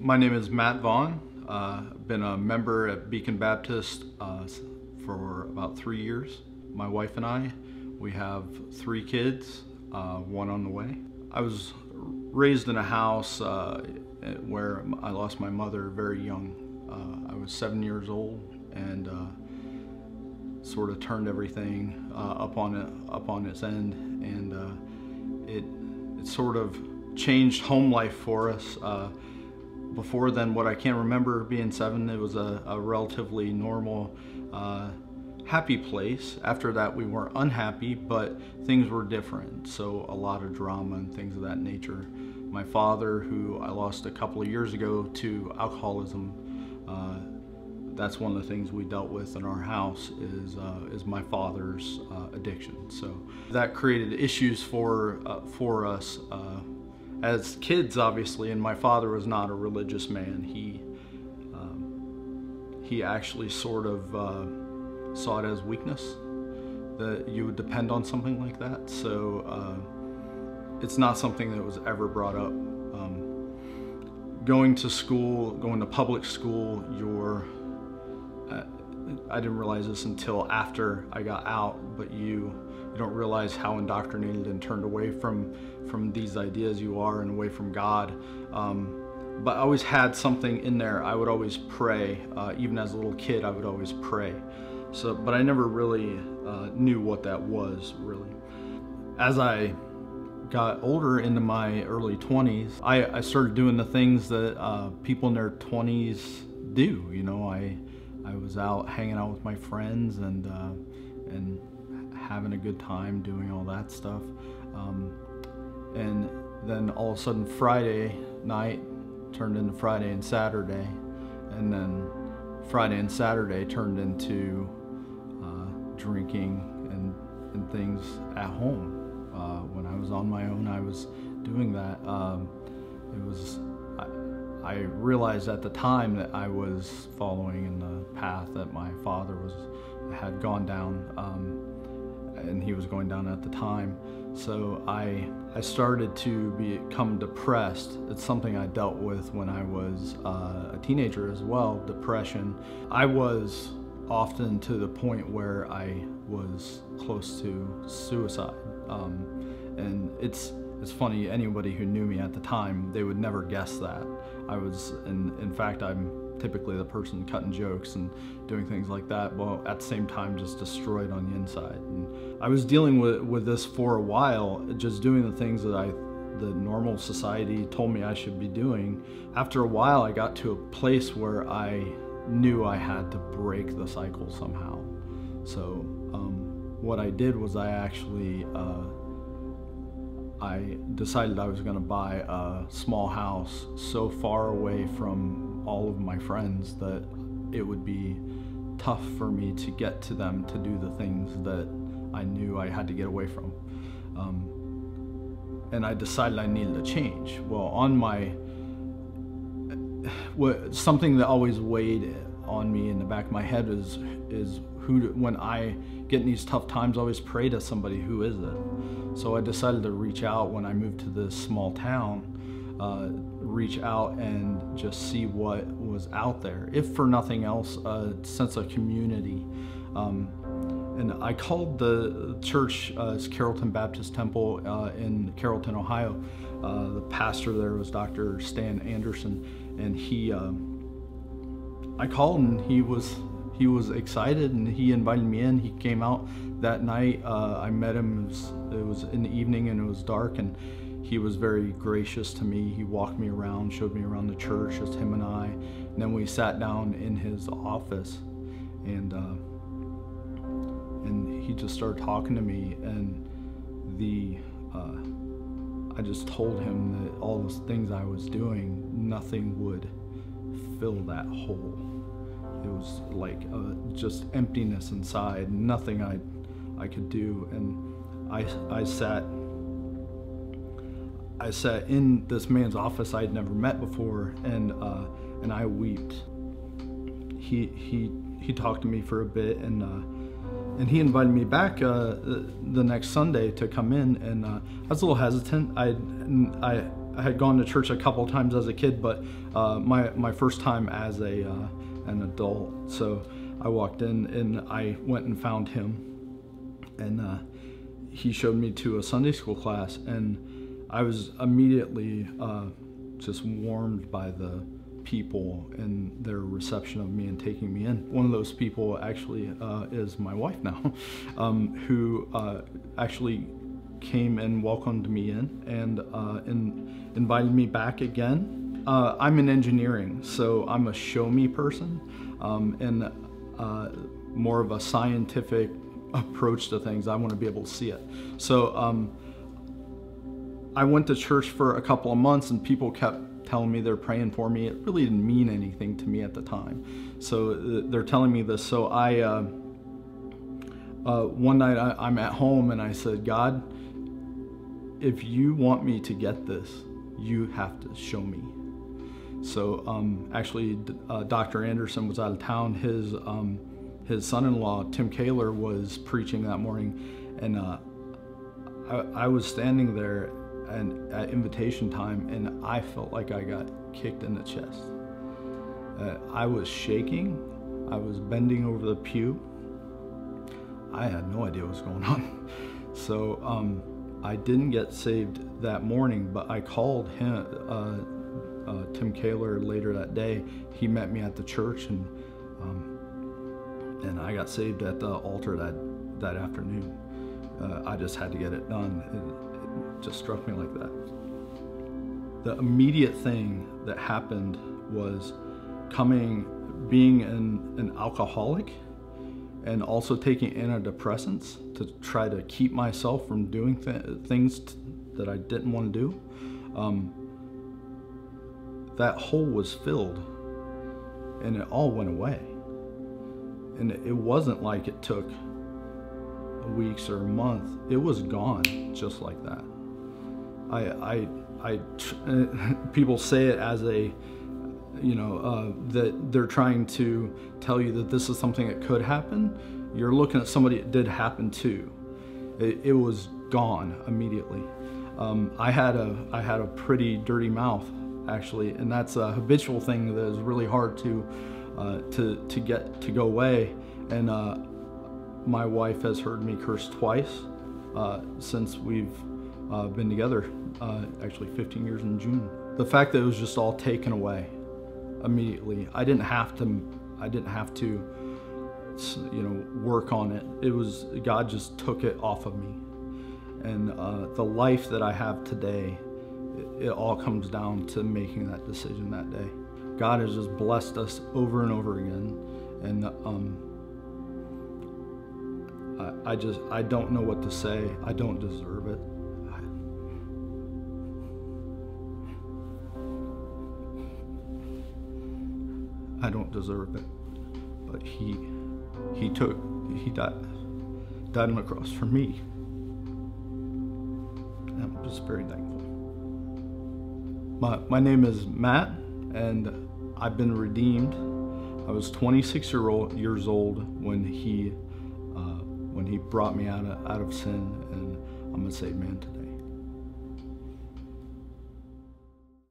My name is Matt Vaughn. I've been a member at Beacon Baptist for about 3 years. My wife and I, we have 3 kids, one on the way. I was raised in a house where I lost my mother very young. I was 7 years old and sort of turned everything up on its end, and it sort of changed home life for us. Before then, what I can't remember being 7, it was a relatively normal, happy place. After that, we weren't unhappy, but things were different. So a lot of drama and things of that nature. My father, who I lost a couple of years ago to alcoholism, that's one of the things we dealt with in our house is my father's addiction. So that created issues for us as kids, obviously. And my father was not a religious man. He actually sort of saw it as weakness that you would depend on something like that. So it's not something that was ever brought up. Going to school, going to public school, I didn't realize this until after I got out, but you don't realize how indoctrinated and turned away from these ideas you are, and away from God. But I always had something in there. I would always pray. Even as a little kid, I would always pray. But I never really knew what that was, really. As I got older, into my early 20s, I started doing the things that people in their 20s do. You know, I was out hanging out with my friends and having a good time doing all that stuff. And then all of a sudden Friday night turned into Friday and Saturday, and then Friday and Saturday turned into drinking and things at home. When I was on my own, I was doing that. I realized at the time that I was following in the path that my father had gone down, and he was going down at the time. So I started to become depressed. It's something I dealt with when I was a teenager as well, depression. I was often to the point where I was close to suicide. And it's funny, anybody who knew me at the time, they would never guess that. I was, in fact, I'm typically the person cutting jokes and doing things like that, while at the same time just destroyed on the inside. And I was dealing with this for a while, just doing the things that the normal society told me I should be doing. After a while, I got to a place where I knew I had to break the cycle somehow. So what I did was I actually I decided I was going to buy a small house so far away from all of my friends that it would be tough for me to get to them to do the things that I knew I had to get away from. And I decided I needed a change. Well, something that always weighed on me in the back of my head is when I get in these tough times, I always pray to somebody, who is it? So I decided to reach out when I moved to this small town, reach out and just see what was out there. If for nothing else, a sense of community. And I called the church, it's Carrollton Baptist Temple in Carrollton, Ohio. The pastor there was Dr. Stan Anderson, and I called and he was excited, and he invited me in. He came out that night. I met him. It was in the evening and it was dark, and he was very gracious to me. He walked me around, showed me around the church, just him and I. And then we sat down in his office, and he just started talking to me, and I just told him that all those things I was doing, nothing would fill that hole. It was like just emptiness inside, nothing I could do. And I sat in this man's office I'd never met before, and I wept. He talked to me for a bit, and he invited me back the next Sunday to come in, and I was a little hesitant. I I had gone to church a couple times as a kid, but my first time as an adult. So I walked in and I went and found him, and he showed me to a Sunday school class, and I was immediately just warmed by the people and their reception of me and taking me in. One of those people actually is my wife now, who actually came and welcomed me in and invited me back again. I'm in engineering, so I'm a show me person, and more of a scientific approach to things. I want to be able to see it. So I went to church for a couple of months, and people kept telling me they're praying for me. It really didn't mean anything to me at the time. So they're telling me this. So I one night I'm at home and I said, God, if you want me to get this, you have to show me. So actually Dr. Anderson was out of town. His son-in-law, Tim Kaler, was preaching that morning, and I was standing there and at invitation time, and I felt like I got kicked in the chest. I was shaking. I was bending over the pew. I had no idea what was going on. So I didn't get saved that morning, but I called him, Tim Kaler, later that day. He met me at the church, and I got saved at the altar that afternoon. I just had to get it done. It just struck me like that. The immediate thing that happened was being an alcoholic and also taking antidepressants to try to keep myself from doing things that I didn't want to do. That hole was filled, and it all went away. And it wasn't like it took weeks or a month. It was gone just like that. People say it as a, that they're trying to tell you that this is something that could happen. You're looking at somebody it did happen to. It was gone immediately. I had a pretty dirty mouth, actually, and that's a habitual thing that is really hard to get to go away. And my wife has heard me curse twice since we've been together, actually 15 years in June. The fact that it was just all taken away immediately. I didn't have to work on it. It was, God just took it off of me. And the life that I have today, it all comes down to making that decision that day. God has just blessed us over and over again, and I don't know what to say. I don't deserve it. I don't deserve it, but he died on the cross for me. And I'm just very thankful. My name is Matt, and I've been redeemed. I was 26 years old when he brought me out of sin, and I'm a saved man today.